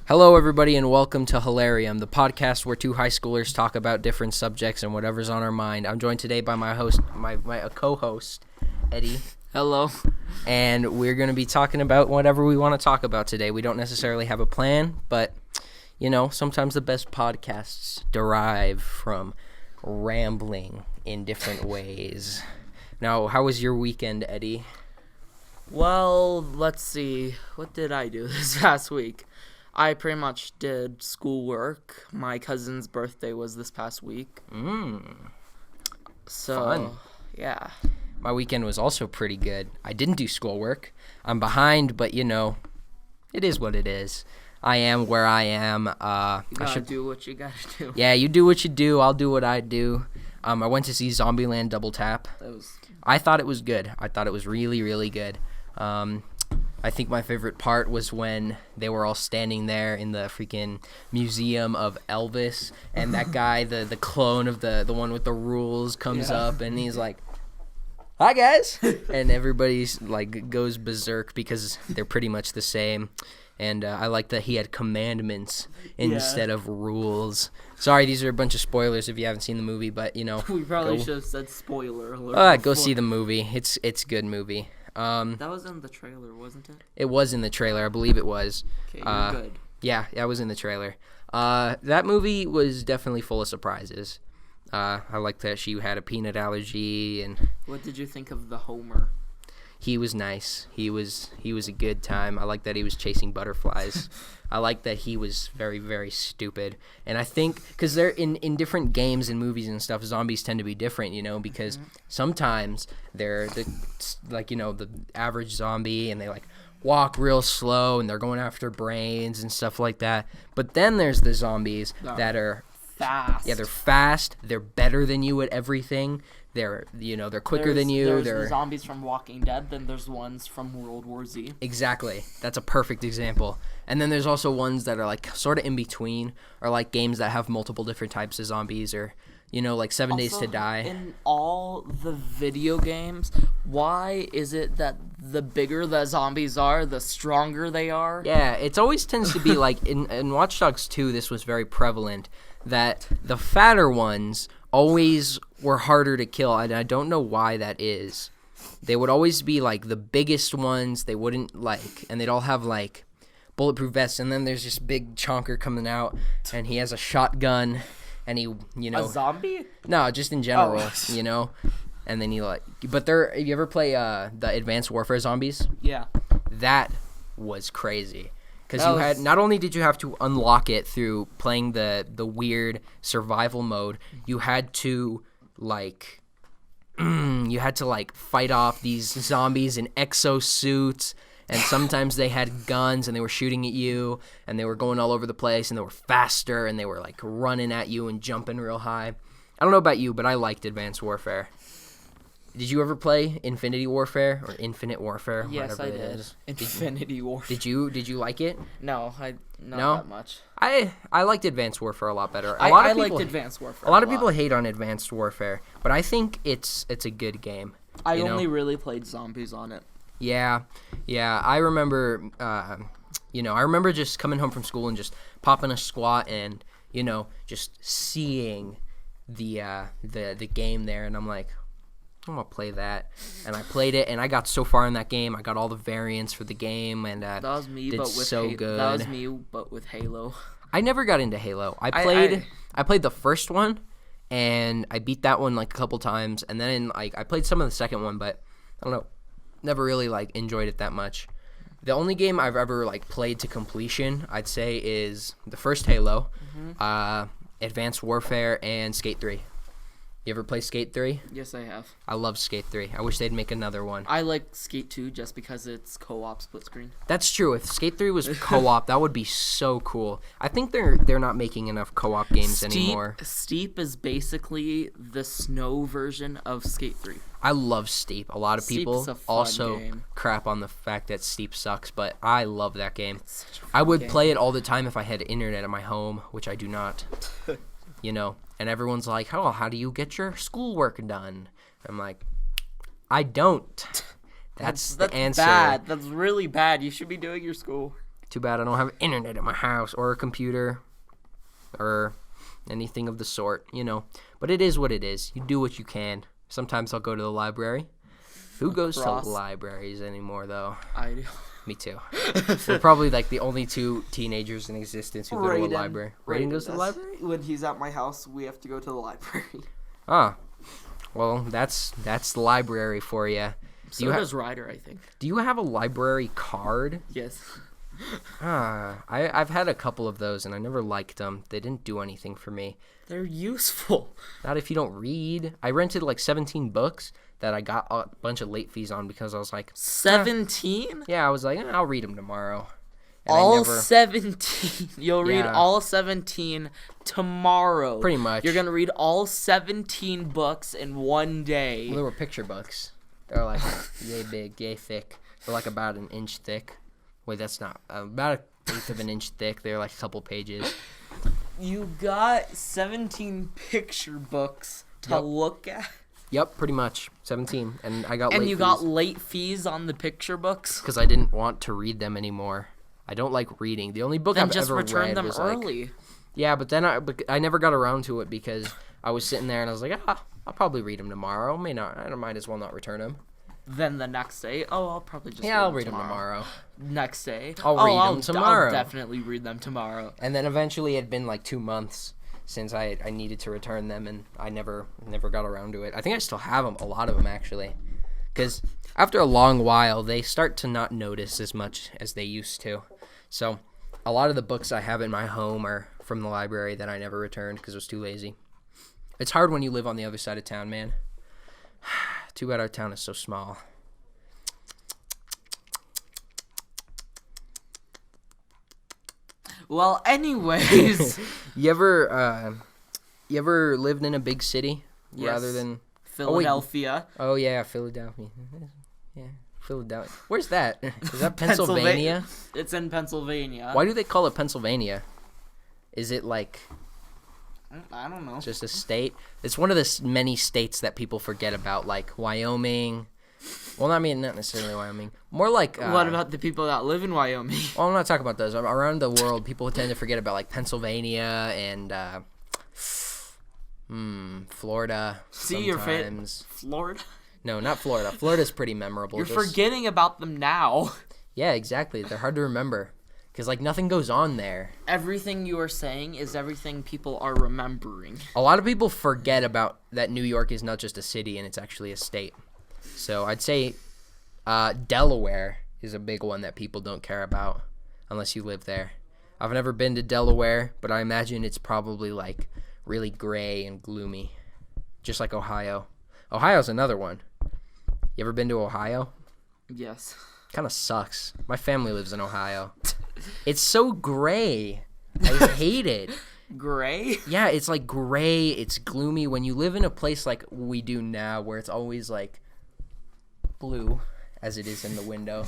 Hello, everybody, and welcome to Hilarium, the podcast where two high schoolers talk about different subjects and whatever's on our mind. I'm joined today by my co-host, Eddie. Hello. And we're going to be talking about whatever we want to talk about today. We don't necessarily have a plan, but, sometimes the best podcasts derive from rambling in different ways. Now, how was your weekend, Eddie? Well, let's see. What did I do this past week? I pretty much did schoolwork. My cousin's birthday was this past week. So, fun. Yeah. My weekend was also pretty good. I didn't do schoolwork. I'm behind, but, it is what it is. I am where I am. You gotta do what you gotta do. Yeah, you do what you do. I'll do what I do. I went to see Zombieland Double Tap. I thought it was good. I thought it was really, really good. I think my favorite part was when they were all standing there in the freaking museum of Elvis, and that guy, the clone of the one with the rules, comes up, and he's like, "Hi, guys," and everybody's like goes berserk because they're pretty much the same. And I like that he had commandments instead of rules. Sorry, these are a bunch of spoilers if you haven't seen the movie, but We probably should have said spoiler alert. Go see the movie. It's a good movie. That was in the trailer, wasn't it? It was in the trailer. I believe it was. Okay, you're good. Yeah, I was in the trailer. That movie was definitely full of surprises. I like that she had a peanut allergy, and What did you think of the Homer? he was nice. He was a good time. I like that he was chasing butterflies. I like that he was very, very stupid. And I think because they're in different games and movies and stuff, zombies tend to be different, because sometimes they're the average zombie and they walk real slow and they're going after brains and stuff like that. But then there's the zombies that are fast. Yeah, they're fast. They're better than you at everything. They're quicker than you. There's They're the zombies from Walking Dead, then there's ones from World War Z. Exactly. That's a perfect example. And then there's also ones that are sort of in between, or games that have multiple different types of zombies, or 7 Days to Die. In all the video games, why is it that the bigger the zombies are, the stronger they are? Yeah, it always tends to be in Watch Dogs 2, this was very prevalent, that the fatter ones always were harder to kill, and I don't know why that is. They would always be the biggest ones. They wouldn't and they'd all have bulletproof vests, and then there's this big chonker coming out, and he has a shotgun, and he A zombie? No, just in general, and then but you ever play the Advanced Warfare Zombies? Yeah. That was crazy. Because not only did you have to unlock it through playing the weird survival mode, you had to fight off these zombies in exosuits, and sometimes they had guns and they were shooting at you, and they were going all over the place, and they were faster, and they were running at you and jumping real high. I don't know about you, but I liked Advanced Warfare. Did you ever play Infinity Warfare or Infinite Warfare? Yes, I did. Is? Infinity Warfare. Did you like it? No, not that much. I liked Advanced Warfare a lot better. I liked Advanced Warfare. A lot of people hate on Advanced Warfare, but I think it's a good game. I only really played zombies on it. Yeah. I remember, I remember just coming home from school and just popping a squat and just seeing the game there, and I'm like, I'm gonna play that, and I played it, and I got so far in that game. I got all the variants for the game, and that was me, did but with good. That was me, but with Halo. I never got into Halo. I played the first one, and I beat that one a couple times, and then I played some of the second one, but I don't know, never really enjoyed it that much. The only game I've ever played to completion, I'd say, is the first Halo, Advanced Warfare, and Skate 3. You ever play Skate 3? Yes, I have. I love Skate 3. I wish they'd make another one. I like Skate 2 just because it's co-op split screen. That's true. If Skate 3 was co-op, that would be so cool. I think they're not making enough co-op games anymore. Steep is basically the snow version of Skate 3. I love Steep. A lot of people also game. crap on the fact that Steep sucks, but I love that game. I would play it all the time if I had internet at my home, which I do not. And everyone's like, "Oh, how do you get your schoolwork done?" I'm like, I don't. That's the answer. Bad. That's really bad. You should be doing your school. Too bad I don't have internet at my house or a computer or anything of the sort, But it is what it is. You do what you can. Sometimes I'll go to the library. Who goes to libraries anymore, though? I do. Me too. We're probably like the only two teenagers in existence who go to a library. Raiden goes to the library? When he's at my house, we have to go to the library. Ah. Well, that's the library for you. So does Ryder, I think. Do you have a library card? Yes. I've had a couple of those, and I never liked them. They didn't do anything for me. They're useful. Not if you don't read. I rented like 17 books that I got a bunch of late fees on because I was like... 17? Yeah, I was like, I'll read them tomorrow. And all 17. You'll read all 17 tomorrow. Pretty much. You're going to read all 17 books in one day. Well, they were picture books. They're like yay big, yay thick. They're like about an inch thick. Wait, that's not. About an eighth of an inch thick. They're like a couple pages. You got 17 picture books to look at? Yep, pretty much. 17. And I got late fees. And you got late fees on the picture books? Because I didn't want to read them anymore. I don't like reading. The only book I've ever read was like... Then just return them early. Yeah, but then I never got around to it because I was sitting there and I was like, I'll probably read them tomorrow. I might as well not return them. Then the next day, I'll probably just I'll read them tomorrow. Next day, I'll read them tomorrow. I'll definitely read them tomorrow. And then eventually it had been like 2 months since I needed to return them, and I never got around to it. I think I still have them, a lot of them actually, because after a long while they start to not notice as much as they used to. So a lot of the books I have in my home are from the library that I never returned because I was too lazy. It's hard when you live on the other side of town, man. Too bad our town is so small. Well, anyways. You ever lived in a big city rather than Philadelphia? Oh yeah, Philadelphia. Yeah, Philadelphia. Where's that? Is that Pennsylvania? It's in Pennsylvania. Why do they call it Pennsylvania? Is it like... I don't know. Just a state. It's one of the many states that people forget about, like Wyoming. Well, not necessarily Wyoming. More like... what about the people that live in Wyoming? Well, I'm not talking about those. Around the world, people tend to forget about, like, Pennsylvania and Florida. See, your Florida? No, not Florida. Florida's pretty memorable. You're forgetting about them now. Yeah, exactly. They're hard to remember. Because, like, nothing goes on there. Everything you are saying is everything people are remembering. A lot of people forget about that New York is not just a city and it's actually a state. So I'd say Delaware is a big one that people don't care about unless you live there. I've never been to Delaware, but I imagine it's probably, like, really gray and gloomy. Just like Ohio. Ohio's another one. You ever been to Ohio? Yes. Kind of sucks. My family lives in Ohio. It's so gray. I hate it. Gray? Yeah, it's like gray. It's gloomy. When you live in a place like we do now, where it's always like blue, as it is in the window,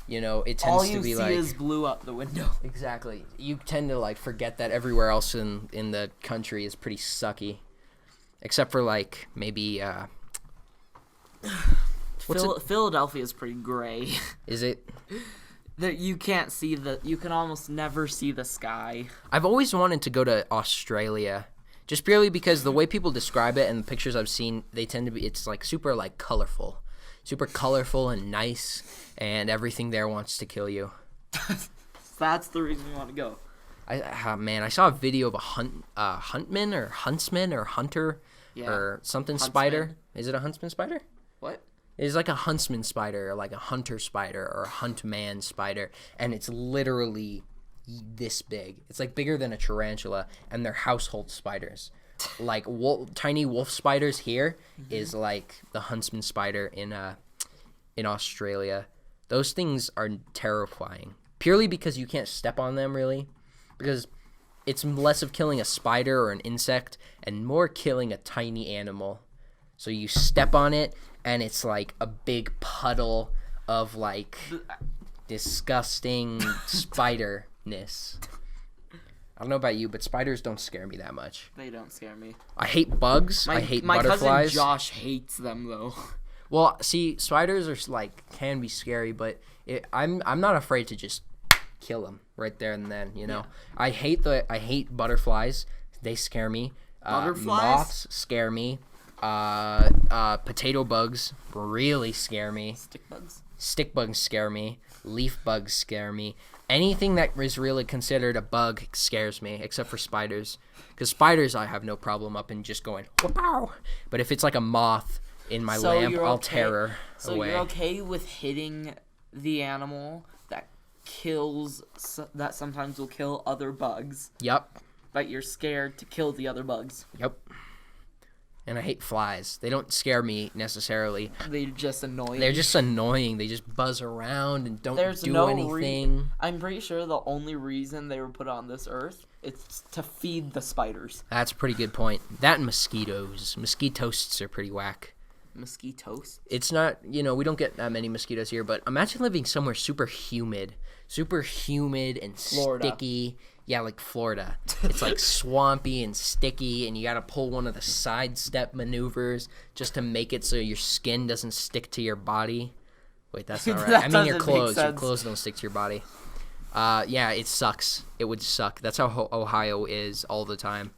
it tends to be like... All you see is blue out the window. Exactly. You tend to like forget that everywhere else in the country is pretty sucky, except for like maybe. Philadelphia is pretty gray. Is it? That you can't see you can almost never see the sky. I've always wanted to go to Australia, just purely because the way people describe it and the pictures I've seen, they tend to be, it's like super like colorful and nice, and everything there wants to kill you. That's the reason you want to go. I saw a video of a huntsman or hunter or something huntsman. Spider. Is it a huntsman spider? What? It's like a huntsman spider or like a hunter spider or a huntman spider, and it's literally this big. It's like bigger than a tarantula, and they're household spiders. Like tiny wolf spiders here is like the huntsman spider in Australia. Those things are terrifying, purely because you can't step on them really, because it's less of killing a spider or an insect and more killing a tiny animal. So you step on it, and it's like a big puddle of like disgusting spiderness. I don't know about you, but spiders don't scare me that much. They don't scare me. I hate bugs. I hate butterflies. My cousin Josh hates them though. Well, see, spiders are like can be scary, but I'm not afraid to just kill them right there and then, you know. I hate butterflies. They scare me. Butterflies? Moths scare me. Potato bugs really scare me. Stick bugs scare me. Leaf bugs scare me. Anything that is really considered a bug scares me, except for spiders. Because spiders, I have no problem up and just going, wow. But if it's like a moth in my lamp, I'll tear her away. So you're okay with hitting the animal that sometimes will kill other bugs. Yep. But you're scared to kill the other bugs. Yep. And I hate flies. They don't scare me necessarily. They're just annoying. They're just annoying. They just buzz around and don't do anything. I'm pretty sure the only reason they were put on this earth is to feed the spiders. That's a pretty good point. That and mosquitoes. Mosquitoasts are pretty whack. Mosquitoes? It's not, we don't get that many mosquitoes here, but imagine living somewhere super humid and Florida. sticky. Yeah, like Florida. It's like swampy and sticky, and you got to pull one of the sidestep maneuvers just to make it so your skin doesn't stick to your body. Wait, that's not right. I mean your clothes. Your clothes don't stick to your body. Yeah, it sucks. It would suck. That's how Ohio is all the time.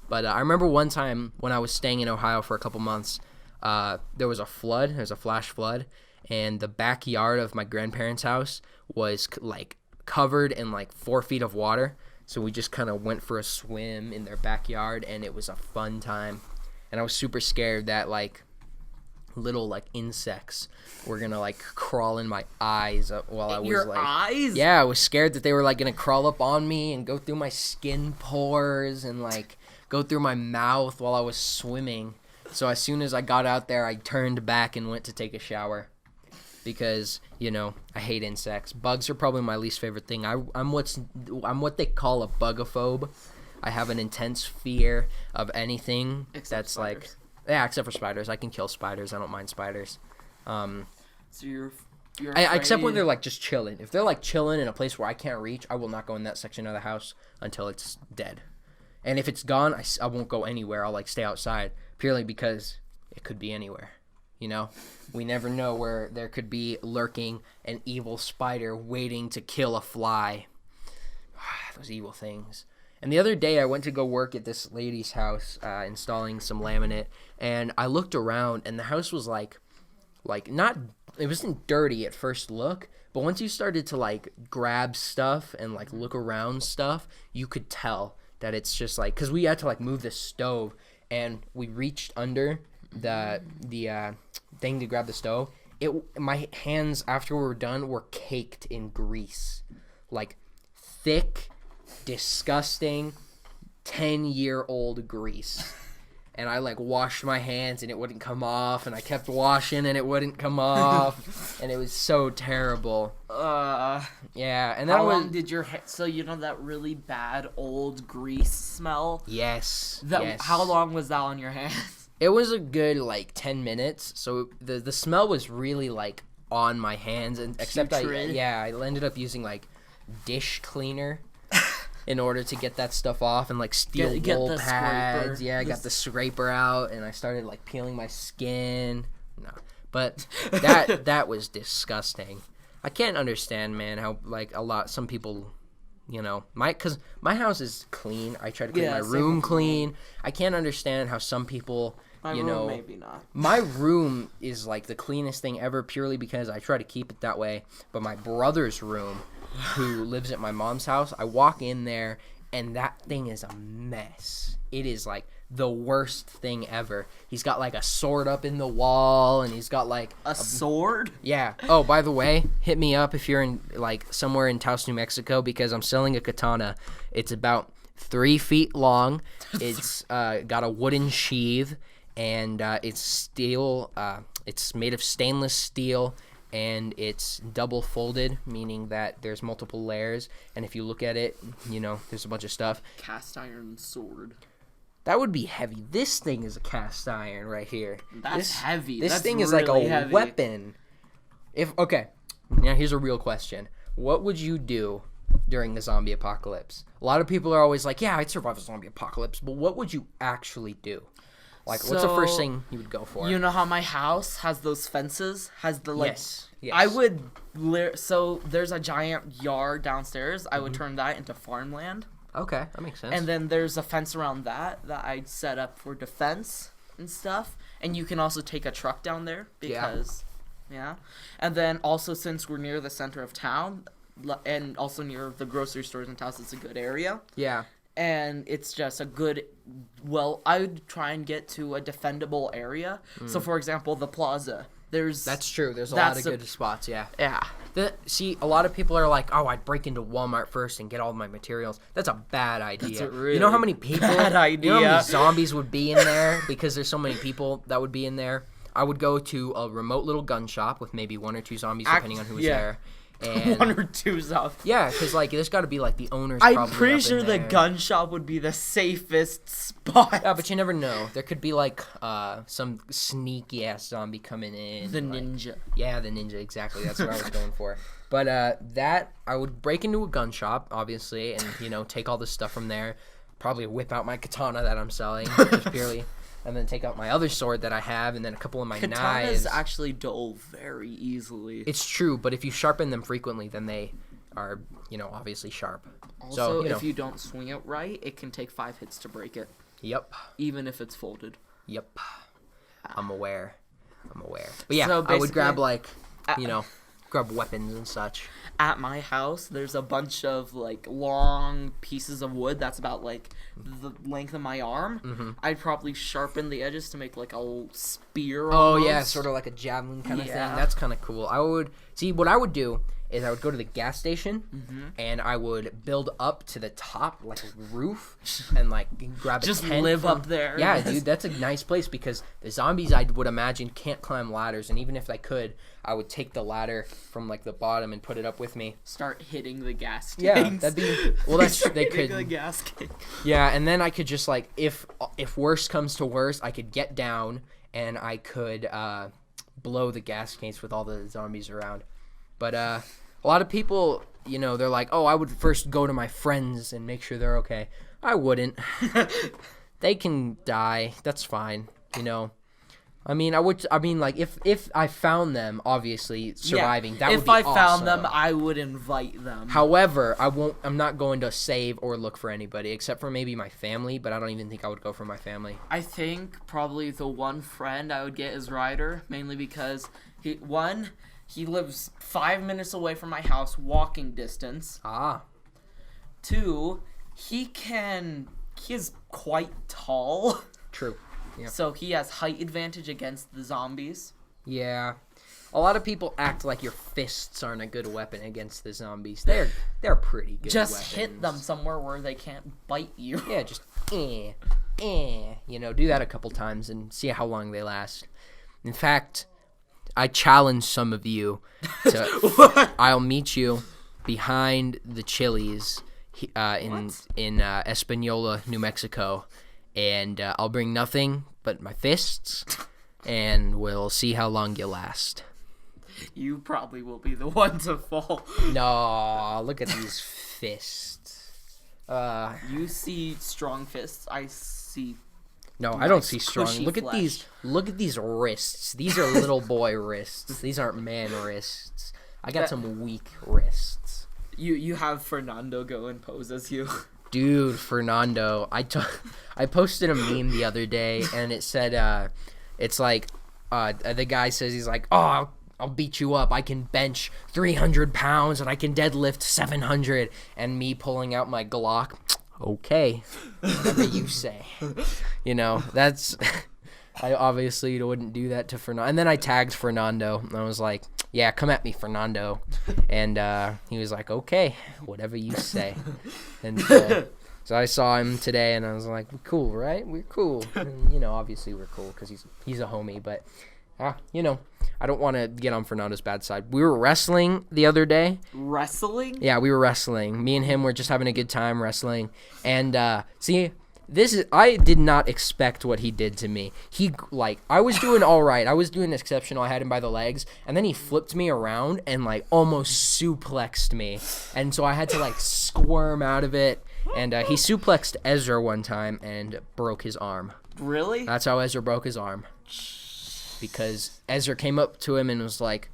But I remember one time when I was staying in Ohio for a couple months, there was a flood. There was a flash flood, and the backyard of my grandparents' house was like covered in like 4 feet of water. So we just kind of went for a swim in their backyard, and it was a fun time. And I was super scared that like little like insects were gonna like crawl in my eyes while I was your eyes? Yeah, I was scared that they were like gonna crawl up on me and go through my skin pores and like go through my mouth while I was swimming. So as soon as I got out there, I turned back and went to take a shower. Because, I hate insects. Bugs are probably my least favorite thing. I'm what they call a bugophobe. I have an intense fear of anything except for spiders. I can kill spiders. I don't mind spiders. So you're except when they're like just chilling. If they're like chilling in a place where I can't reach, I will not go in that section of the house until it's dead. And if it's gone, I won't go anywhere. I'll like stay outside purely because it could be anywhere. We never know where there could be lurking an evil spider waiting to kill a fly. Those evil things. And the other day I went to go work at this lady's house installing some laminate, and I looked around and the house was like not, it wasn't dirty at first look, but once you started to like grab stuff and like look around stuff, you could tell that it's just like, because we had to like move the stove, and we reached under the thing to grab the stove. My hands after we were done were caked in grease, like thick, disgusting 10-year-old grease. And I like washed my hands and it wouldn't come off, and I kept washing and it wouldn't come off, and it was so terrible. Yeah. And how long did your so that really bad old grease smell? Yes. Yes. How long was that on your hands? It was a good like 10 minutes. So the smell was really like on my hands, and except I ended up using like dish cleaner in order to get that stuff off, and like steel wool pads. Scraper. Yeah, I got the scraper out, and I started like peeling my skin. No, but that was disgusting. I can't understand, man, how like some people, because my house is clean. I try to keep my room clean. I can't understand how some people. My room, maybe not. My room is like the cleanest thing ever, purely because I try to keep it that way. But my brother's room, who lives at my mom's house, I walk in there and that thing is a mess. It is like the worst thing ever. He's got like a sword up in the wall, and he's got like a sword? Yeah. Oh, by the way, hit me up if you're in like somewhere in Taos, New Mexico, because I'm selling a katana. It's about 3 feet long. It's got a wooden sheath. And it's steel. It's made of stainless steel, and it's double folded, meaning that there's multiple layers. And if you look at it, there's a bunch of stuff. Cast iron sword. That would be heavy. This thing is a cast iron right here. That's heavy. This thing is like a heavy weapon. Now here's a real question. What would you do during the zombie apocalypse? A lot of people are always like, yeah, I'd survive a zombie apocalypse, but what would you actually do? Like, what's the first thing you would go for? You know how my house has those fences? Has the, like... Yes. I would... So, there's a giant yard downstairs. I would turn that into farmland. Okay, that makes sense. And then there's a fence around that I'd set up for defense and stuff. And you can also take a truck down there because... Yeah. And then also, since we're near the center of town... And also near the grocery stores in town, it's a good area. Yeah. And it's just a good, I would try and get to a defendable area. So, for example, the plaza. That's true. There's a lot of good spots, yeah. Yeah. See, a lot of people are like, oh, I'd break into Walmart first and get all my materials. That's a bad idea. That's a really you know how many people, bad idea. You know how many zombies would be in there because there's so many people that would be in there? I would go to a remote little gun shop with maybe 1 or 2 zombies, depending on who's there. And 1 or 2 zombies. Yeah, because, like, there's got to be, like, the owners I'm pretty sure the gun shop would be the safest spot. Yeah, but you never know. There could be, like, some sneaky-ass zombie coming in. The ninja. Yeah, the ninja, exactly. That's what I was going for. But I would break into a gun shop, obviously, and, take all this stuff from there. Probably whip out my katana that I'm selling, just purely... And then take out my other sword that I have, and then a couple of my knives. Katanas actually dull very easily. It's true, but if you sharpen them frequently, then they are, obviously sharp. Also, if you don't swing it right, it can take 5 hits to break it. Yep. Even if it's folded. Yep. I'm aware. But yeah, so I would grab, grab weapons and such. At my house, there's a bunch of, long pieces of wood that's about, the length of my arm. Mm-hmm. I'd probably sharpen the edges to make, a spear Oh, almost. yeah, sort of like a javelin kind of thing. That's kind of cool. What I would do is I would go to the gas station, and I would build up to the top, like a roof, and, grab a Just tent live up there. Yeah, dude, that's a nice place because the zombies, I would imagine, can't climb ladders, and even if they could, I would take the ladder from, the bottom and put it up with me. Start hitting the gas tanks. Yeah, that'd be... Well, they could... the gas tank. Yeah, and then I could just, if worst comes to worst, I could get down, and I could blow the gas cans with all the zombies around. But a lot of people, they're like, oh, I would first go to my friends and make sure they're okay. I wouldn't. They can die. That's fine, if I found them, obviously, surviving, that would be awesome. If I found them, I would invite them. However, I'm not going to save or look for anybody, except for maybe my family, but I don't even think I would go for my family. I think probably the one friend I would get is Ryder, mainly because he lives 5 minutes away from my house, walking distance. 2, he is quite tall. True. Yeah. So he has height advantage against the zombies. Yeah. A lot of people act like your fists aren't a good weapon against the zombies. They're pretty good Just weapons. hit them somewhere where they can't bite you. Yeah, just do that a couple times and see how long they last. In fact, I challenge some of you to I'll meet you behind the Chili's in Espanola, New Mexico. And I'll bring nothing but my fists, and we'll see how long you last. You probably will be the one to fall. No, look at these fists. You see strong fists. I see. No, I don't see strong. Look flesh. at these. Look at these wrists. These are little boy wrists. These aren't man wrists. I got some weak wrists. You have Fernando go and pose as you. Dude, Fernando, I posted a meme the other day, and it said, it's like, the guy says, he's like, oh, I'll beat you up. I can bench 300 pounds, and I can deadlift 700, and me pulling out my Glock. Okay, whatever you say. That's... I obviously wouldn't do that to Fernando. And then I tagged Fernando, and I was like, yeah, come at me, Fernando. And he was like, okay, whatever you say. And so I saw him today, and I was like, we're cool, right? We're cool. And, obviously we're cool because he's a homie. But, I don't want to get on Fernando's bad side. We were wrestling the other day. Wrestling? Yeah, we were wrestling. Me and him were just having a good time wrestling. And, I did not expect what he did to me. I was doing all right. I was doing exceptional. I had him by the legs, and then he flipped me around and, almost suplexed me. And so I had to, squirm out of it. And he suplexed Ezra one time and broke his arm. Really? That's how Ezra broke his arm. Because Ezra came up to him and was like,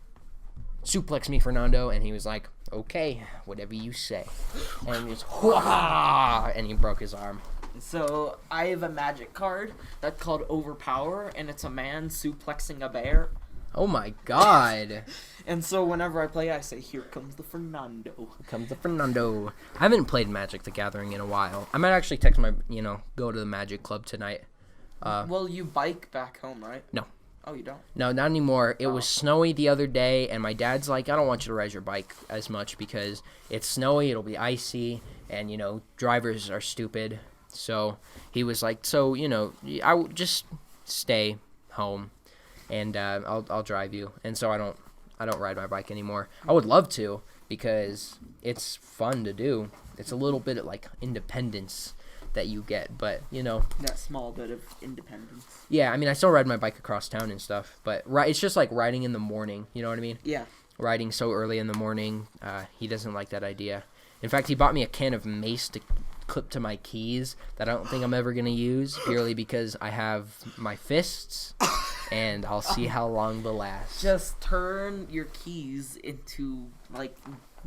suplex me, Fernando. And he was like, okay, whatever you say. And he just, wah! And he broke his arm. So, I have a magic card that's called Overpower, and it's a man suplexing a bear. Oh my god. And so whenever I play, I say, here comes the Fernando. Here comes the Fernando. I haven't played Magic the Gathering in a while. I might actually text my, go to the Magic Club tonight. Well, you bike back home, right? No. Oh, you don't? No, not anymore. It was snowy the other day, and my dad's like, I don't want you to ride your bike as much because it's snowy, it'll be icy, and, drivers are stupid. So he was like, I will just stay home, and I'll drive you. And so I don't ride my bike anymore. I would love to because it's fun to do. It's a little bit of like independence that you get, but that small bit of independence. Yeah, I mean, I still ride my bike across town and stuff, but it's just like riding in the morning. You know what I mean? Yeah. Riding so early in the morning, he doesn't like that idea. In fact, he bought me a can of mace to clip to my keys that I don't think I'm ever gonna use, purely because I have my fists, and I'll see how long they'll last. Just turn your keys into like.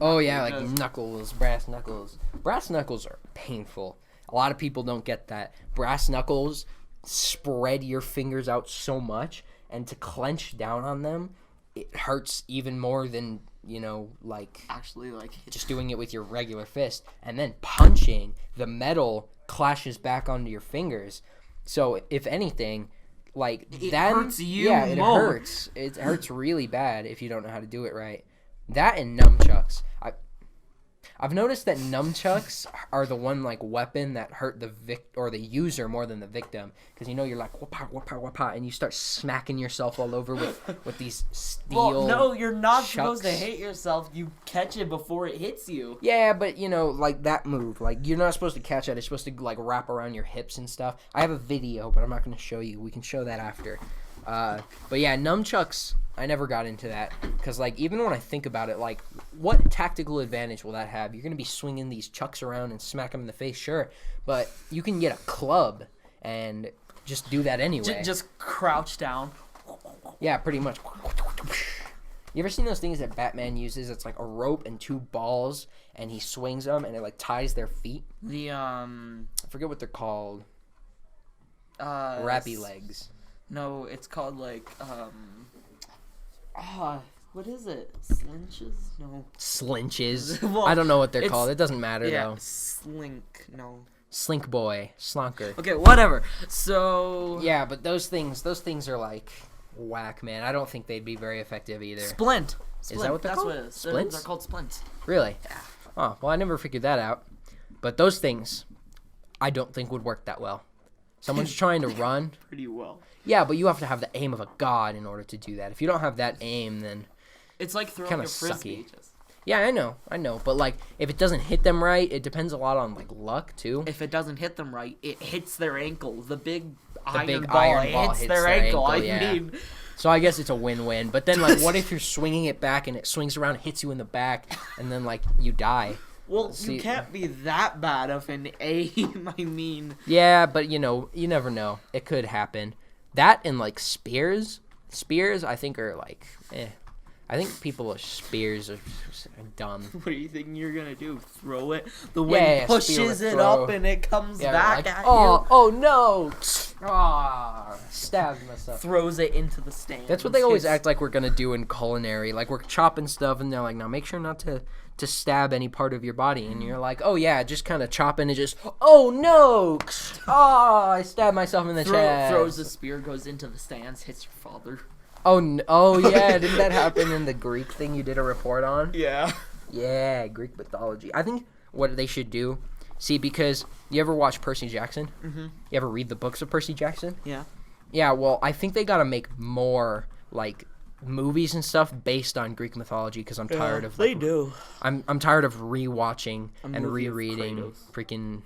Oh yeah, like knuckles, brass knuckles. Brass knuckles are painful. A lot of people don't get that. Brass knuckles spread your fingers out so much, and to clench down on them, it hurts even more than, actually just doing it with your regular fist. And then punching, the metal clashes back onto your fingers. So if anything, it hurts you yeah, it more. hurts. It hurts really bad if you don't know how to do it right. That and nunchucks. I've noticed that nunchucks are the one weapon that hurt the user more than the victim, because you're like wapa wapa wapa, and you start smacking yourself all over with these steel. Well, no, you're not chucks. supposed to hit yourself. You catch it before it hits you. Yeah, but that move, you're not supposed to catch it. It's supposed to wrap around your hips and stuff. I have a video, but I'm not going to show you. We can show that after. But yeah, nunchucks. I never got into that because, even when I think about it, what tactical advantage will that have? You're going to be swinging these chucks around and smack them in the face, sure, but you can get a club and just do that anyway. Just crouch down. Yeah, pretty much. You ever seen those things that Batman uses? It's like a rope and two balls, and he swings them, and it ties their feet. I forget what they're called. Rappy legs. No, it's called what is it? Slinches? No. Slinches? Well, I don't know what they're called. It doesn't matter, though. Slink. No. Slink boy. Slonker. Okay, whatever. So... Yeah, but those things are, whack, man. I don't think they'd be very effective either. Splint. Is that what they're called? That's what it is. Splints? They're called splints. Really? Yeah. Oh, well, I never figured that out. But those things, I don't think would work that well. Someone's trying to run. Pretty well. Yeah, but you have to have the aim of a god in order to do that. If you don't have that aim, then it's like throwing a frisbee. Yeah, I know. But, if it doesn't hit them right, it depends a lot on, luck, too. If it doesn't hit them right, it hits their ankle. The big iron ball ball hits their ankle. Yeah. So I guess it's a win-win. But then, what if you're swinging it back and it swings around, hits you in the back, and then, you die? Well, you can't be that bad of an aim, I mean. Yeah, but, you never know. It could happen. That and, spears. Spears, I think, are, I think people with spears are dumb. What do you think you're going to do? Throw it? The wind pushes it up and it comes back at you. Oh, no. Stabs myself. Throws it into the stand. That's what they always act like we're going to do in culinary. We're chopping stuff, and they're like, now make sure not to stab any part of your body. And you're like, oh, yeah, just kind of chopping and just, oh, no. I stabbed myself in the chest. Throws the spear, goes into the stands, hits your father. Oh, yeah, didn't that happen in the Greek thing you did a report on? Yeah. Yeah, Greek mythology. I think what they should do, because you ever watch Percy Jackson? Mm-hmm. You ever read the books of Percy Jackson? Yeah. Yeah, well, I think they gotta make more, movies and stuff based on Greek mythology, because I'm tired of... They do. I'm tired of rewatching and rereading freaking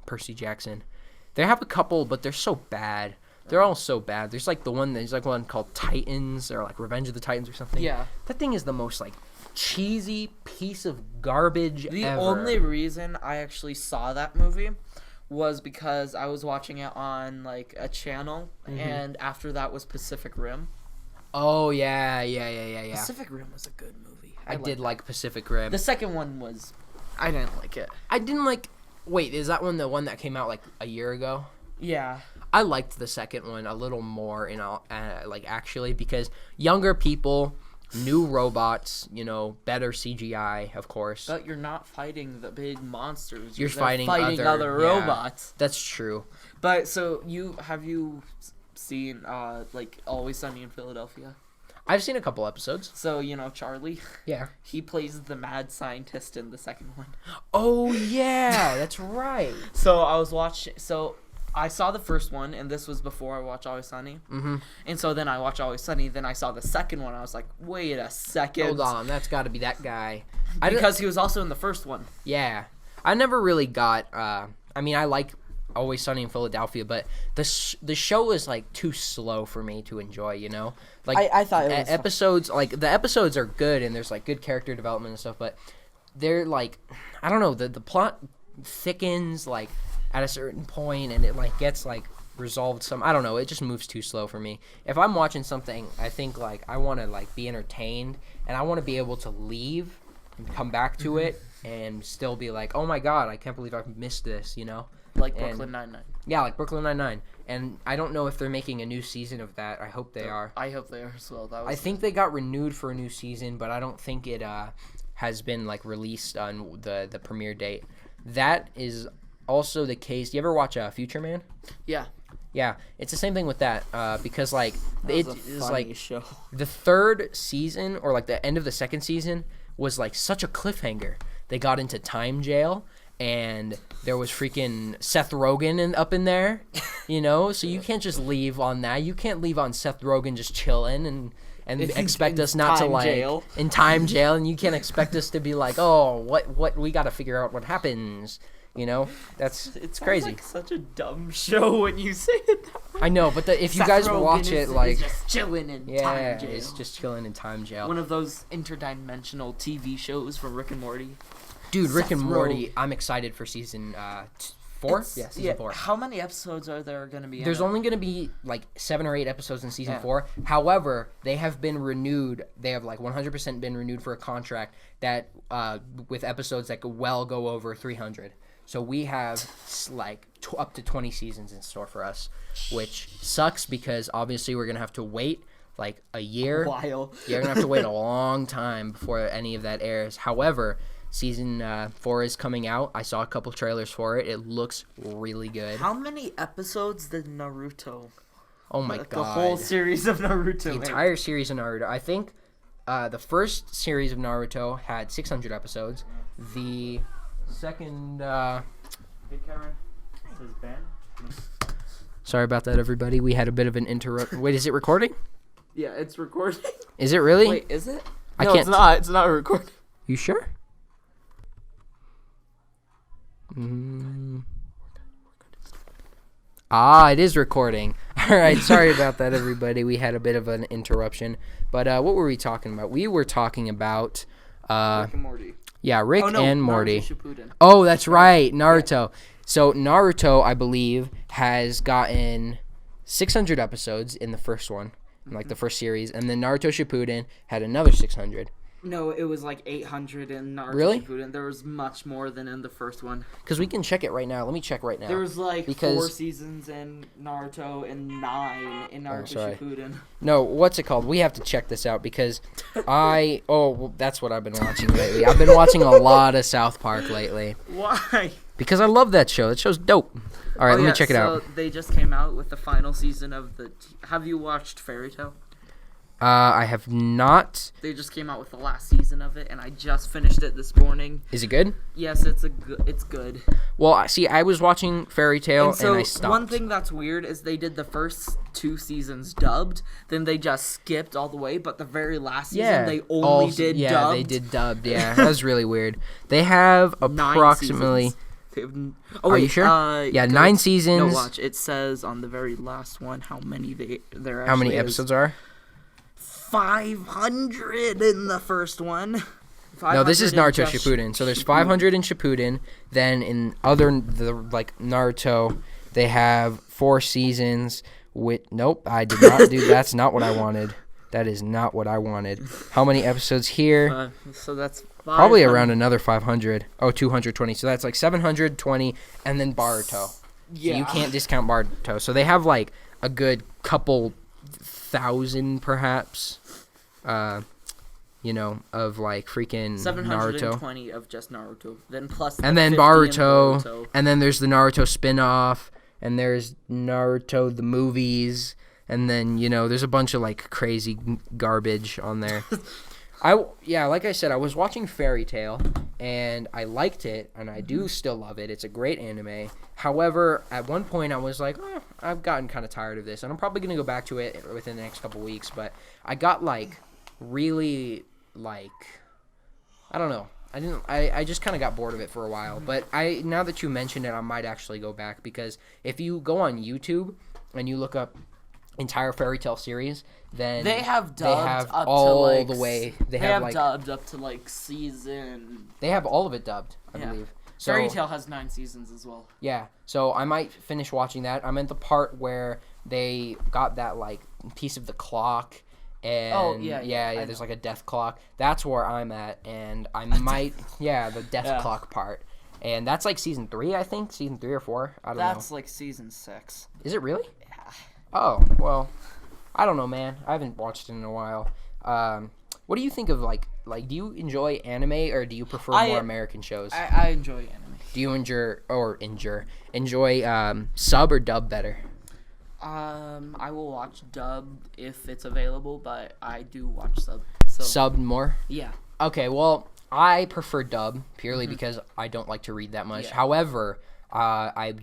Percy Jackson. They have a couple, but they're so bad. They're all so bad. There's one called Titans, or Revenge of the Titans or something. Yeah. That thing is the most cheesy piece of garbage The ever. only reason I actually saw that movie was because I was watching it on like a channel, and after that was Pacific Rim. Oh yeah. Pacific Rim was a good movie. I did like Pacific Rim. The second one was, I didn't like it. I didn't like. Wait, is that the one that came out like a year ago? Yeah. I liked the second one a little more, actually, because younger people, new robots, better CGI, of course. But you're not fighting the big monsters. You're fighting other robots. That's true. But so have you seen Always Sunny in Philadelphia? I've seen a couple episodes. So Charlie. Yeah. He plays the mad scientist in the second one. Oh yeah, that's right. So I was watching. So I saw the first one, and this was before I watched Always Sunny. Mm-hmm. And so then I watched Always Sunny. Then I saw the second one. I was like, wait a second. Hold on, that's got to be that guy. Because he was also in the first one. Yeah, I never really got. I like Always Sunny in Philadelphia, but the show is like too slow for me to enjoy. I thought it was episodes the episodes are good, and there's like good character development and stuff, but they're like, I don't know, the plot thickens like at a certain point, and it like gets like resolved some. I don't know, it just moves too slow for me. If I'm watching something, I think like I want to like be entertained, and I want to be able to leave and come back to it and still be like, oh my god, I can't believe I've missed this, Like Brooklyn Nine-Nine. Yeah, like Brooklyn Nine-Nine. And I don't know if they're making a new season of that. I hope they are. I hope they are as well. I think they got renewed for a new season, but I don't think it has been like released on the premiere date. That is also the case. Do you ever watch Future Man? Yeah. Yeah, it's the same thing with that because like it is like show. The third season or like the end of the second season was like such a cliffhanger. They got into time jail, and there was freaking Seth Rogen up in there, so you can't just leave on that. You can't leave on Seth Rogen just chilling and expect us not to like jail. In time jail, and you can't expect us to be like, oh, what we got to figure out what happens. It's crazy. Like such a dumb show when you say it that way. I know, but if you guys watch it, like just chilling in time jail. It's just chilling in time jail. One of those interdimensional TV shows from Rick and Morty. Dude, Rick and Morty, I'm excited for season 4? Yeah, season 4. How many episodes are there going to be? There's only going to be like 7 or 8 episodes in season 4. However, they have been renewed. They have like 100% been renewed for a contract that with episodes that could well go over 300. So we have like up to 20 seasons in store for us, which sucks because obviously we're going to have to wait like a year. A while. Yeah, we're going to have to wait a long time before any of that airs. However, season 4 is coming out. I saw a couple trailers for it. It looks really good. How many episodes did Naruto? Oh my god. The whole series of Naruto. The entire series of Naruto. I think the first series of Naruto had 600 episodes. The second... Hey, Karen. This is Ben. Sorry about that, everybody. We had a bit of an interrupt. Wait, is it recording? Yeah, it's recording. Is it really? Wait, is it? I No, can't... it's not. It's not recording. You sure? It is recording. All right, sorry about that, everybody. We had a bit of an interruption. But what were we talking about? We were talking about... Rick and Morty. Yeah, Rick and Morty. Naruto Shippuden. Oh, that's right, Naruto. Yeah. So Naruto, I believe, has gotten 600 episodes in the first one, in like the first series, and then Naruto Shippuden had another 600. No, it was like 800 in Naruto really? Shippuden. There was much more than in the first one. Because we can check it right now. Let me check right now. There was like 4 seasons in Naruto and 9 in Naruto Shippuden. No, what's it called? We have to check this out because that's what I've been watching lately. I've been watching a lot of South Park lately. Why? Because I love that show. That show's dope. All right, let me check it out. So they just came out with the final season of the... Have you watched Fairy Tail? I have not. They just came out with the last season of it, and I just finished it this morning. Is it good? Yes, it's good. Well, see, I was watching Fairy Tail, and I stopped. One thing that's weird is they did the first 2 seasons dubbed, then they just skipped all the way, but the very last season they only did dubbed. Yeah, they did dubbed, yeah. That was really weird. They have approximately... Are you sure? 9 seasons. No, watch. It says on the very last one how many there How many episodes are? 500 in the first one. No, this is 500 in Naruto just Shippuden. So there's 500 in Shippuden. Then in Naruto, they have 4 seasons. Nope, I did not do. That's not what I wanted. That is not what I wanted. How many episodes here? So that's Probably around another 500. Oh, 220. So that's like 720, and then Boruto. Yeah. So you can't discount Boruto. So they have like a good couple thousand, perhaps. Of like freaking 720 Naruto. of just Naruto. Then plus And then Boruto. And then there's the Naruto spin-off. And there's Naruto the movies. And then, there's a bunch of like crazy garbage on there. Like I said, I was watching Fairy Tail. And I liked it. And I do still love it. It's a great anime. However, at one point I was like, I've gotten kind of tired of this. And I'm probably going to go back to it within the next couple weeks. But I got like really like, I don't know. I just kind of got bored of it for a while. But now that you mentioned it, I might actually go back, because if you go on YouTube and you look up entire Fairy Tail series, then they have dubbed up all to like the way. They have like dubbed up to like season. They have all of it dubbed, I believe. So, Fairy Tail has 9 seasons as well. Yeah, so I might finish watching that. I'm at the part where they got that like piece of the clock. And there's like a death clock. That's where I'm at, and I might the death clock part. And that's like season 3, I think. Season 3 or 4. I don't know. That's like season 6. Is it really? Yeah. Oh, well, I don't know, man. I haven't watched it in a while. What do you think of like do you enjoy anime, or do you prefer more American shows? I enjoy anime. Do you enjoy sub or dub better? I will watch dub if it's available, but I do watch sub. So. Sub more? Yeah. Okay, well, I prefer dub purely because I don't like to read that much. Yeah. However, I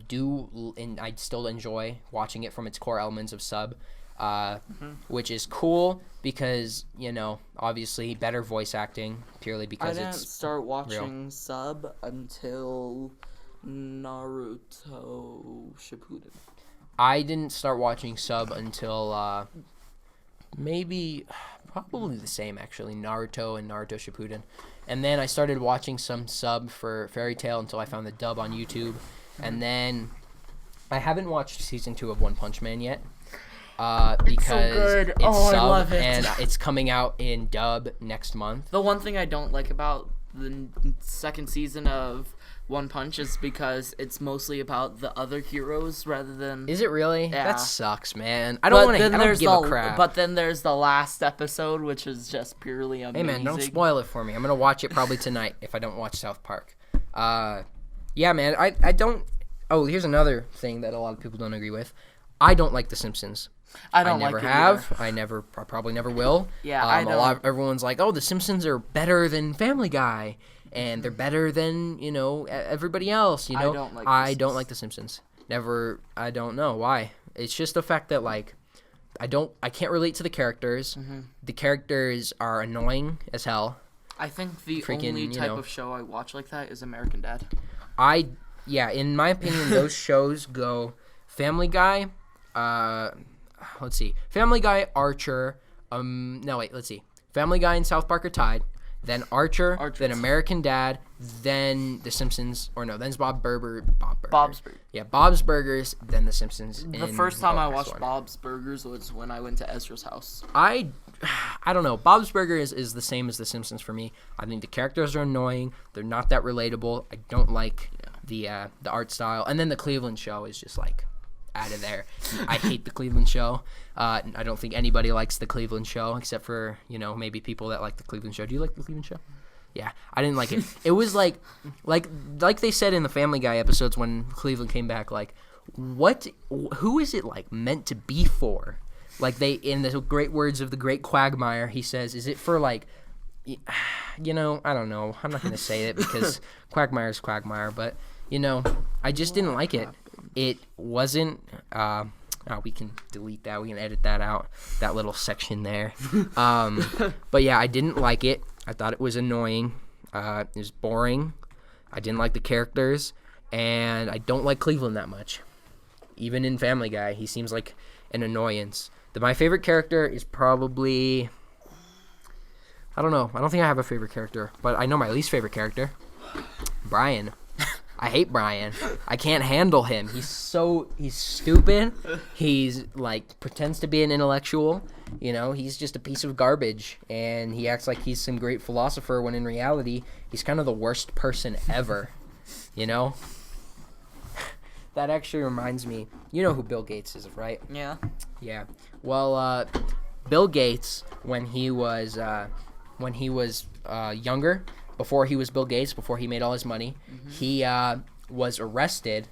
still enjoy watching it from its core elements of sub, which is cool because, obviously better voice acting purely because I didn't start watching sub until Naruto Shippuden. I didn't start watching sub until probably the same, actually, Naruto and Naruto Shippuden. And then I started watching some sub for Fairy Tail until I found the dub on YouTube. And then I haven't watched season 2 of One Punch Man yet. Because so good. It's sub, I love it. And it's coming out in dub next month. The one thing I don't like about the second season of One Punch is because it's mostly about the other heroes rather than... Is it really? Yeah. That sucks, man. I don't give a crap. But then there's the last episode, which is just purely amazing. Hey, man, don't spoil it for me. I'm going to watch it probably tonight if I don't watch South Park. Yeah, man, I don't... Oh, here's another thing that a lot of people don't agree with. I don't like The Simpsons. I never have. I probably never will. Yeah, I don't. Everyone's like, oh, The Simpsons are better than Family Guy. And they're better than, everybody else, I don't like The Simpsons. Never, I don't know why. It's just the fact that, like, I can't relate to the characters. Mm-hmm. The characters are annoying as hell. I think the only type of show I watch like that is American Dad. In my opinion, those shows go Family Guy, let's see, Family Guy, Archer, let's see, Family Guy and South Park are tied. Then Archer, then American Dad, then The Simpsons, then it's Bob's Burgers. Yeah, Bob's Burgers, then The Simpsons. The first time I watched Bob's Burgers was when I went to Ezra's house. I don't know. Bob's Burgers is the same as The Simpsons for me. I think the characters are annoying. They're not that relatable. I don't like the art style. And then the Cleveland Show is just like out of there. I hate the Cleveland Show. I don't think anybody likes the Cleveland Show except for, maybe people that like the Cleveland Show. Do you like the Cleveland Show? Yeah, I didn't like it. It was like they said in the Family Guy episodes when Cleveland came back, like, who is it like meant to be for? Like in the great words of the great Quagmire, he says, is it for like, I don't know. I'm not going to say it because Quagmire's Quagmire, but, I just didn't like it. It wasn't, we can delete that. We can edit that out, that little section there. But yeah, I didn't like it. I thought it was annoying. It was boring. I didn't like the characters, and I don't like Cleveland that much. Even in Family Guy, he seems like an annoyance. My favorite character is probably I don't know. I don't think I have a favorite character, but I know my least favorite character. Brian. I hate Brian. I can't handle him. He's stupid. He's like pretends to be an intellectual. You know, he's just a piece of garbage, and he acts like he's some great philosopher when in reality he's kind of the worst person ever. You know? That actually reminds me. You know who Bill Gates is, right? Yeah. Yeah. Well, Bill Gates, when he was younger, before he was Bill Gates, before he made all his money, he was arrested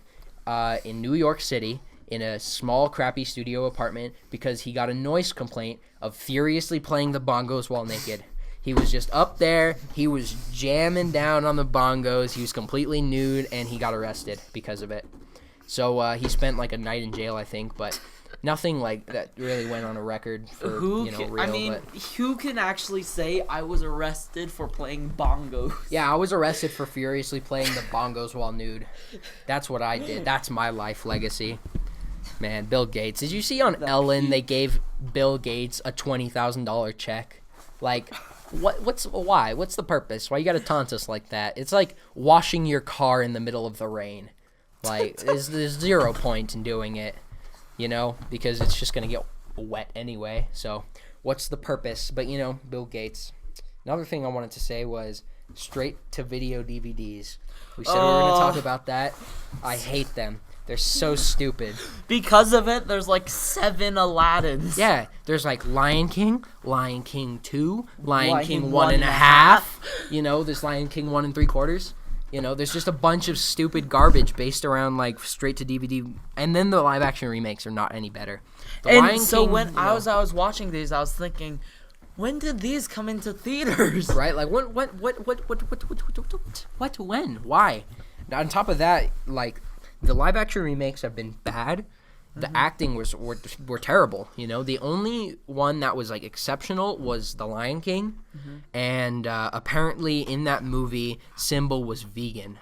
in New York City in a small, crappy studio apartment because he got a noise complaint of furiously playing the bongos while naked. He was just up there. He was jamming down on the bongos. He was completely nude, and he got arrested because of it. So he spent like a night in jail, I think, but nothing like that really went on a record for real. I mean, who can actually say I was arrested for playing bongos? Yeah, I was arrested for furiously playing the bongos while nude. That's what I did. That's my life legacy. Man, Bill Gates. Did you see on Ellen they gave Bill Gates a $20,000 check? Like, why? What's the purpose? Why you gotta taunt us like that? It's like washing your car in the middle of the rain. Like, there's 0 point in doing it, you know, because it's just gonna get wet anyway. So, what's the purpose? But Bill Gates. Another thing I wanted to say was straight to video DVDs. We said we were gonna talk about that. I hate them. They're so stupid. Because of it, there's like 7 Aladdins. Yeah, there's like Lion King 2, Lion King 1.5. There's Lion King 1 3/4. There's just a bunch of stupid garbage based around like straight to DVD, and then the live action remakes are not any better. When I was watching these, I was thinking, when did these come into theaters? Right? Like when? Why? Now, on top of that, like the live action remakes have been bad. The acting were terrible. The only one that was like exceptional was The Lion King, and apparently in that movie Simba was vegan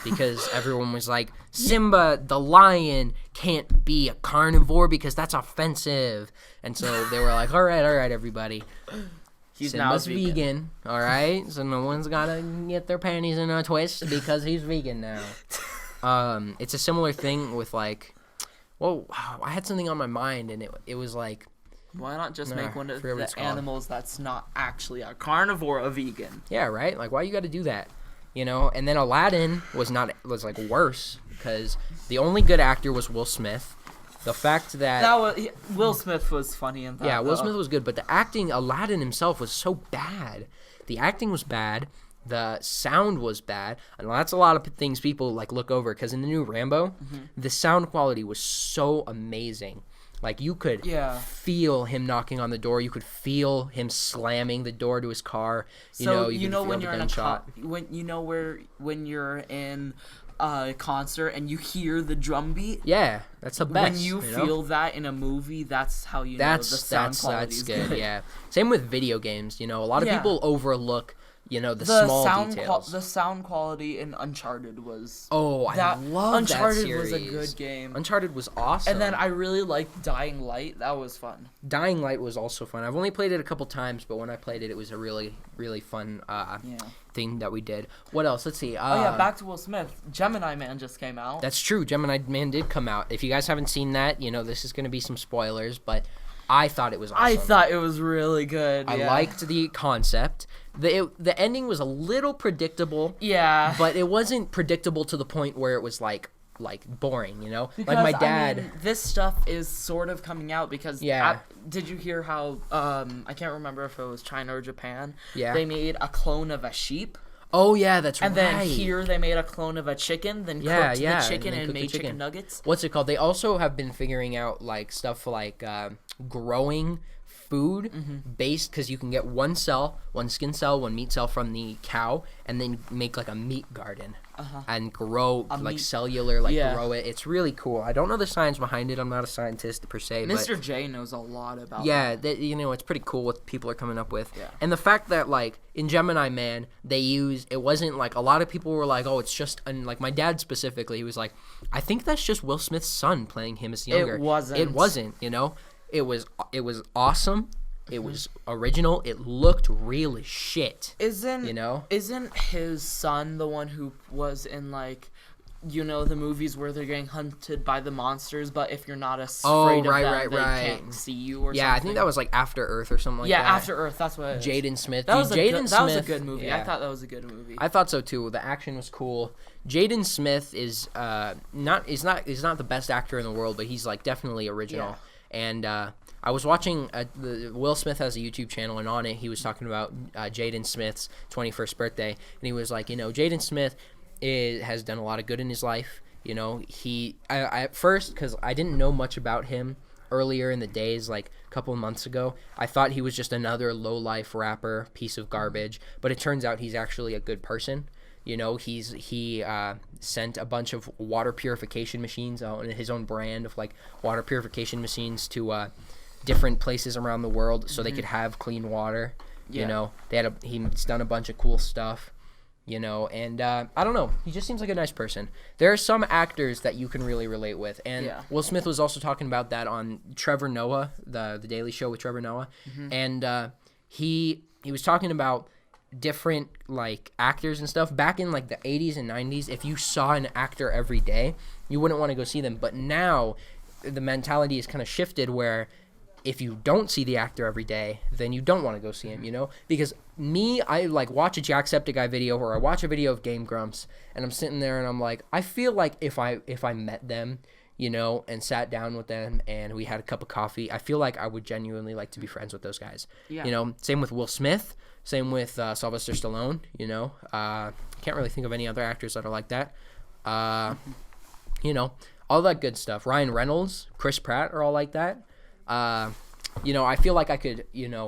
because everyone was like, Simba the lion can't be a carnivore because that's offensive, and so they were like, all right, everybody. He's Simba's now vegan. All right, so no one's gotta get their panties in a twist because he's vegan now. It's a similar thing with like. Well, I had something on my mind, and it was like... Why not just make one of the animals that's not actually a carnivore a vegan? Yeah, right? Like, why you got to do that? And then Aladdin was like worse, because the only good actor was Will Smith. The fact that... Will Smith was funny in that. Yeah, Will Smith was good, but the acting, Aladdin himself was so bad. The acting was bad. The sound was bad, and that's a lot of things people like look over because in the new Rambo, the sound quality was so amazing. Like you could feel him knocking on the door, you could feel him slamming the door to his car. When you're in when you're in a concert and you hear the drum beat. Yeah, that's the best. When you feel that in a movie, that's how you know the sound quality is good. Yeah, same with video games. A lot of people overlook. The small details. The sound quality in Uncharted was... Oh, I love Uncharted that series. was a good game. Uncharted was awesome. And then I really liked Dying Light. That was fun. Dying Light was also fun. I've only played it a couple times, but when I played it, it was a really, really fun thing that we did. What else? Let's see. Back to Will Smith. Gemini Man just came out. That's true. Gemini Man did come out. If you guys haven't seen that, this is going to be some spoilers, but... I thought it was awesome. I thought it was really good. I liked the concept. The ending was a little predictable. Yeah. But it wasn't predictable to the point where it was like boring, Because, like my dad. This stuff is sort of coming out because did you hear how I can't remember if it was China or Japan. Yeah. They made a clone of a sheep. Oh yeah, that's right. And then here they made a clone of a chicken, then cooked the chicken and made chicken nuggets. What's it called? They also have been figuring out like stuff like growing food based because you can get one skin cell, one meat cell from the cow, and then make like a meat garden and grow cellular grow it. It's really cool. I don't know the science behind it. I'm not a scientist per se. Mr. J knows a lot about. Yeah, it's pretty cool what people are coming up with. Yeah. And the fact that like in Gemini Man it wasn't like a lot of people were like, oh, it's just like my dad specifically. He was like, I think that's just Will Smith's son playing him as younger. It wasn't. It wasn't. It was awesome. It was original. It looked real as shit. Isn't his son the one who was in like, the movies where they're getting hunted by the monsters, but if you're not afraid of them, they can't see you or something? Yeah, I think that was like After Earth or something like that. Yeah, After Earth, that's what it is. Jaden Smith. That was a good movie. Yeah. I thought that was a good movie. I thought so too. The action was cool. Jaden Smith is not the best actor in the world, but he's like definitely original. Yeah. And I was watching Will Smith has a YouTube channel, and on it he was talking about Jaden Smith's 21st birthday, and he was like, Jaden Smith has done a lot of good in his life. I at first, because I didn't know much about him earlier in the days, like a couple of months ago, I thought he was just another low-life rapper, piece of garbage, but it turns out he's actually a good person. He sent a bunch of water purification machines on his own brand of like water purification machines to different places around the world so they could have clean water. Yeah. He's done a bunch of cool stuff. And I don't know. He just seems like a nice person. There are some actors that you can really relate with, and Will Smith was also talking about that on Trevor Noah, the Daily Show with Trevor Noah, and he was talking about different like actors and stuff back in like the 80s and 90s. If you saw an actor every day, you wouldn't want to go see them. But now the mentality is kind of shifted where if you don't see the actor every day, then you don't want to go see him, because I like watch a Jacksepticeye video or I watch a video of Game Grumps and I'm sitting there and I'm like, I feel like if I met them, and sat down with them and we had a cup of coffee, I feel like I would genuinely like to be friends with those guys. Yeah. Same with Will Smith, same with Sylvester Stallone, can't really think of any other actors that are like that. All that good stuff. Ryan Reynolds, Chris Pratt are all like that. I feel like I could,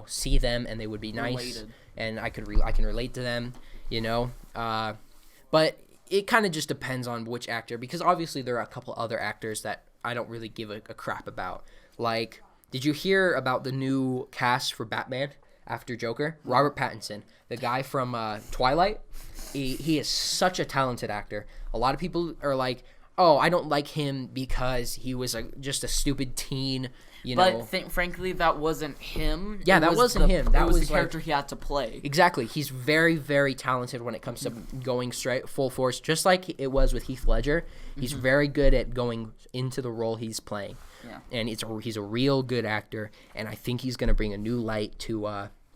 see them and they would be nice. Related. And I can relate to them, but it kind of just depends on which actor, because obviously there are a couple other actors that I don't really give a crap about. Like, did you hear about the new cast for Batman after Joker? Robert Pattinson, the guy from Twilight. He is such a talented actor. A lot of people are like, oh, I don't like him because he was just a stupid teen. But frankly, that wasn't him. Yeah, that wasn't him. That was the character he had to play. Exactly. He's very, very talented when it comes to going straight full force, just like it was with Heath Ledger. He's very good at going into the role he's playing. Yeah. And he's a real good actor, and I think he's going to bring a new light to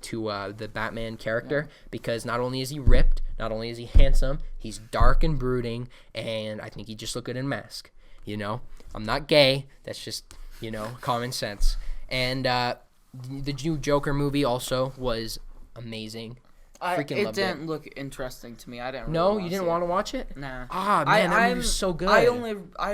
the Batman character, because not only is he ripped, not only is he handsome, he's dark and brooding, and I think he just look good in mask. I'm not gay. That's just common sense. And the new Joker movie also was amazing. It didn't look interesting to me. I didn't. No, you didn't want to watch it? Nah. Man, that movie was so good. I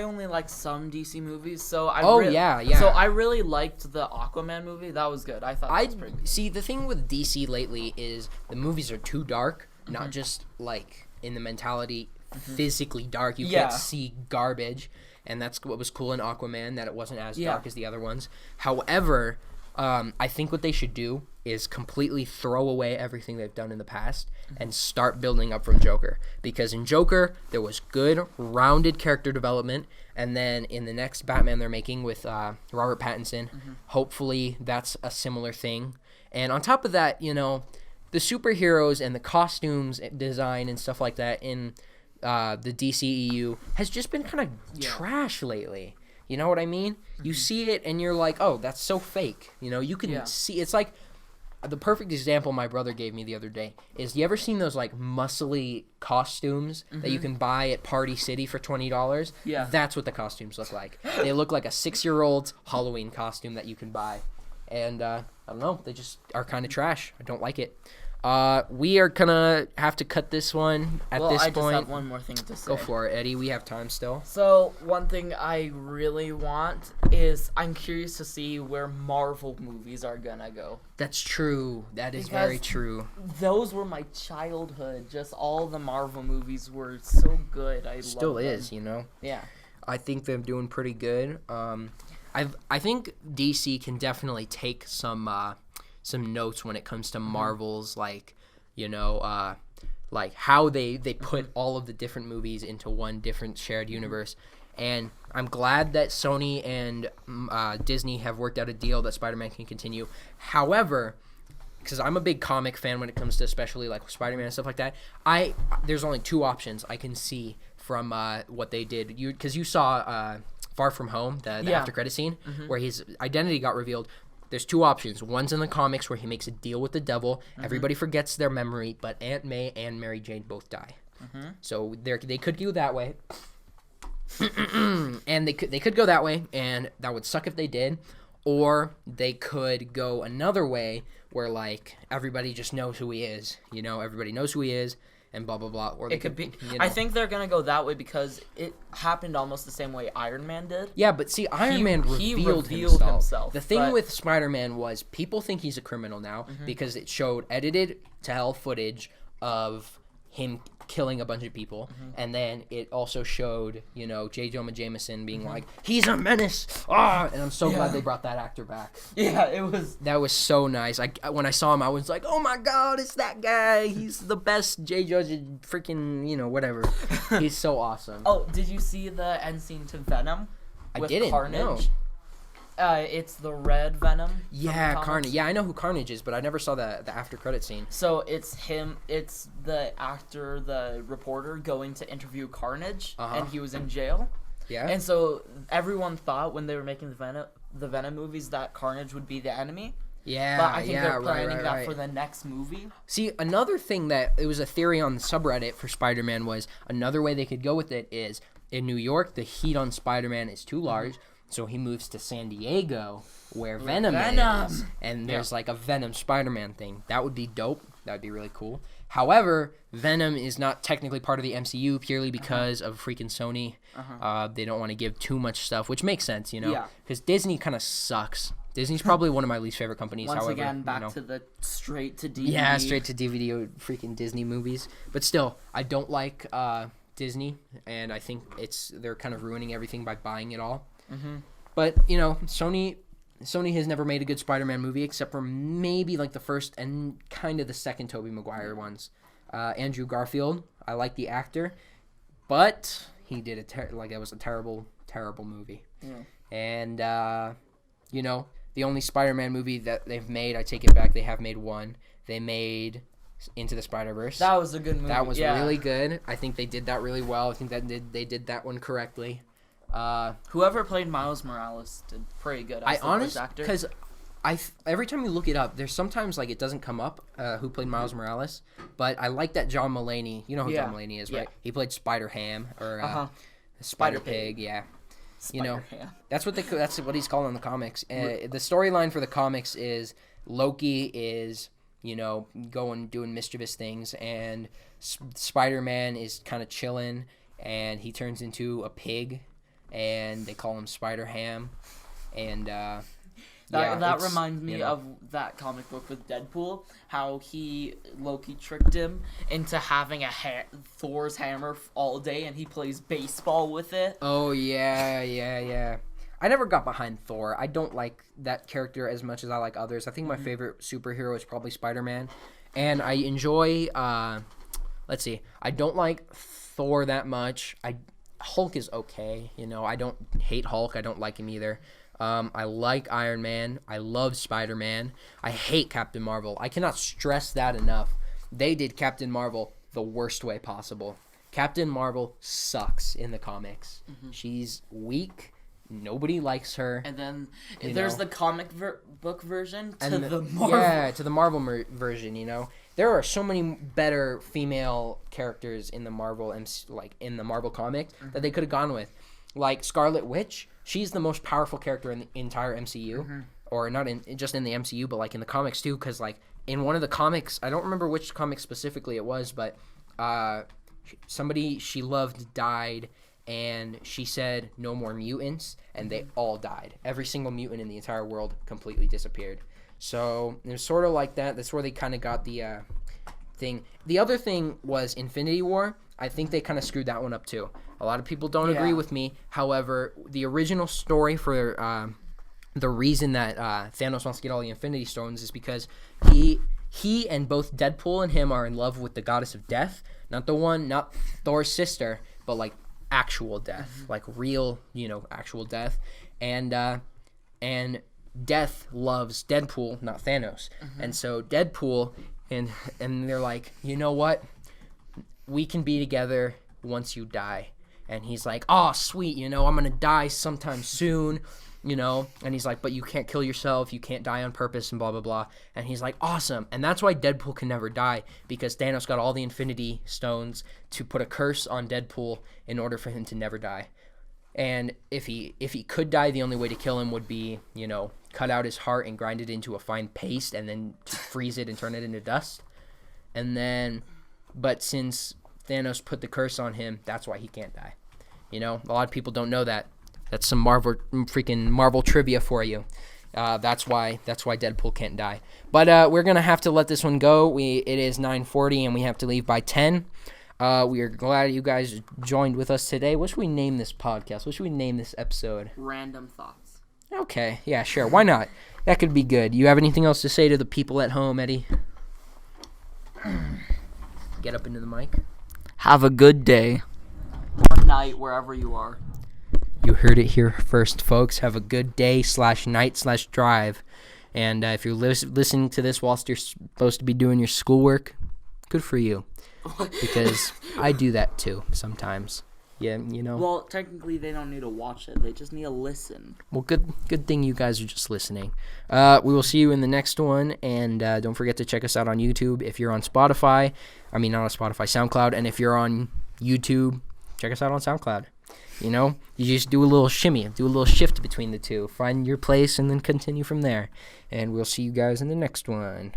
only like some DC movies, so I. Yeah. So I really liked the Aquaman movie. That was good. I thought that was pretty good. See, the thing with DC lately is the movies are too dark. Not just like in the mentality, physically dark. You can't see garbage. And that's what was cool in Aquaman, that it wasn't as dark as the other ones. However, I think what they should do is completely throw away everything they've done in the past and start building up from Joker. Because in Joker, there was good, rounded character development. And then in the next Batman they're making with Robert Pattinson, hopefully that's a similar thing. And on top of that, the superheroes and the costumes design and stuff like that in the DCEU has just been kind of trash lately. You know what I mean? You see it and you're like, oh, that's so fake. You can see, it's like the perfect example my brother gave me the other day is, you ever seen those like muscly costumes that you can buy at Party City for $20? Yeah. That's what the costumes look like. They look like a 6-year-old's Halloween costume that you can buy. And I don't know, they just are kind of trash. I don't like it. We are gonna have to cut this one at this point. I just have one more thing to say. Go for it, Eddie. We have time still. So, one thing I really want is, I'm curious to see where Marvel movies are gonna go. That's true. That is very true. Those were my childhood. Just all the Marvel movies were so good. Still is, Yeah. I think they're doing pretty good. I think DC can definitely take some notes when it comes to Marvel's, like, like how they put all of the different movies into one different shared universe. And I'm glad that Sony and Disney have worked out a deal that Spider-Man can continue. However, because I'm a big comic fan when it comes to especially like Spider-Man and stuff like that, there's only two options I can see from what they did. Because you saw Far From Home, the after credit scene, where his identity got revealed. There's two options. One's in the comics where he makes a deal with the devil. Everybody forgets their memory, but Aunt May and Mary Jane both die. So they could go that way. And they could go that way, and that would suck if they did. Or they could go another way where, like, everybody just knows who he is. You know, everybody knows who he is, and blah, blah, blah. Or they could be. You know. I think they're going to go that way because it happened almost the same way Iron Man did. Yeah, but see, Iron Man revealed himself. The thing with Spider-Man was people think he's a criminal now because it showed edited to hell footage of him killing a bunch of people, and then it also showed, you know, J. Jonah Jameson being like, he's a menace, and I'm so glad they brought that actor back. Yeah, that was so nice. When I saw him, I was like, oh my god, it's that guy. He's the best J. Jonah freaking, you know, whatever. He's so awesome. Oh, did you see the end scene to Venom? I didn't. Carnage? No. It's the red Venom. Yeah, Carnage. Yeah, I know who Carnage is, but I never saw the after credit scene. So it's him. It's the actor, the reporter, going to interview Carnage, and he was in jail. Yeah. And so everyone thought when they were making the Venom movies that Carnage would be the enemy. Yeah, but I think they're planning right. that for the next movie. See, another thing that it was a theory on the subreddit for Spider-Man was another way they could go with it is in New York the heat on Spider-Man is too large. So he moves to San Diego, where Venom is, and there's like a Venom Spider-Man thing. That would be dope. That would be really cool. However, Venom is not technically part of the MCU purely because of freaking Sony. They don't want to give too much stuff, which makes sense, you know, because Disney kind of sucks. Disney's probably one of my least favorite companies. Once however, again, back to the straight to DVD. Yeah, straight to DVD freaking Disney movies. But still, I don't like Disney, and I think they're kind of ruining everything by buying it all. But, you know, Sony has never made a good Spider-Man movie except for maybe like the first and kind of the second Tobey Maguire ones. Andrew Garfield, I like the actor, but he did that was a terrible, terrible movie. And, you know, the only Spider-Man movie that they've made, I take it back, they have made one. They made Into the Spider-Verse. That was a good movie. That was really good. I think they did that really well. I think they did that one correctly. Whoever played Miles Morales did pretty good as the voice actor. Because every time you look it up, there's sometimes like it doesn't come up who played Miles Morales, but I like that John Mulaney. You know who John Mulaney is, right? He played Spider-Ham or Spider-Pig. Yeah, you know that's what he's called in the comics. The storyline for the comics is Loki is, you know, doing mischievous things, and Spider-Man is kind of chilling, and he turns into a pig. And they call him Spider-Ham, and that reminds me of that comic book with Deadpool, how Loki tricked him into having Thor's hammer all day, and he plays baseball with it. Oh yeah. I never got behind Thor. I don't like that character as much as I like others. I think my favorite superhero is probably Spider-Man, and I enjoy. Let's see, I don't like Thor that much. Hulk is okay, you know. I don't hate Hulk. I don't like him either. I like Iron Man. I love Spider-Man. I hate Captain Marvel. I cannot stress that enough. They did Captain Marvel the worst way possible. Captain Marvel sucks in the comics. She's weak. Nobody likes her. And then there's the comic book version to the Marvel. Yeah, to the Marvel version, you know. There are so many better female characters in the Marvel comics that they could have gone with. Like Scarlet Witch, she's the most powerful character in the entire MCU. Or not just in the MCU, but like in the comics too, because like in one of the comics, I don't remember which comic specifically it was, but somebody she loved died, and she said no more mutants, and they all died. Every single mutant in the entire world completely disappeared. So it was sort of like that. That's where they kind of got the thing. The other thing was Infinity War. I think they kind of screwed that one up too. A lot of people don't agree with me. However, the original story for the reason that Thanos wants to get all the Infinity Stones is because he he and both Deadpool and him are in love with the goddess of death. Not Thor's sister, but like actual death, like real, actual death. And Death loves Deadpool, not Thanos. And so Deadpool and they're like, you know what? We can be together once you die. And he's like, oh, sweet, I'm going to die sometime soon, And he's like, but you can't kill yourself. You can't die on purpose and blah, blah, blah. And he's like, awesome. And that's why Deadpool can never die, because Thanos got all the Infinity Stones to put a curse on Deadpool in order for him to never die. And if he could die, the only way to kill him would be, cut out his heart and grind it into a fine paste and then to freeze it and turn it into dust. But since Thanos put the curse on him, that's why he can't die. A lot of people don't know that. That's some Marvel trivia for you. That's why Deadpool can't die. But we're gonna have to let this one go. It is 9:40 and we have to leave by 10. We are glad you guys joined with us today. What should we name this podcast? What should we name this episode? Random Thoughts. Okay, yeah, sure. Why not? That could be good. You have anything else to say to the people at home, Eddie? Get up into the mic. Have a good day. Or night, wherever you are. You heard it here first, folks. Have a good day /night/drive. And if you're listening to this whilst you're supposed to be doing your schoolwork, good for you. Because I do that too sometimes. Yeah, Well, technically they don't need to watch it. They just need to listen. Well, good thing you guys are just listening. We will see you in the next one. And don't forget to check us out on YouTube. If you're on Spotify, not on Spotify, SoundCloud. And if you're on YouTube, check us out on SoundCloud. You just do a little shimmy, do a little shift between the two. Find your place and then continue from there. And we'll see you guys in the next one.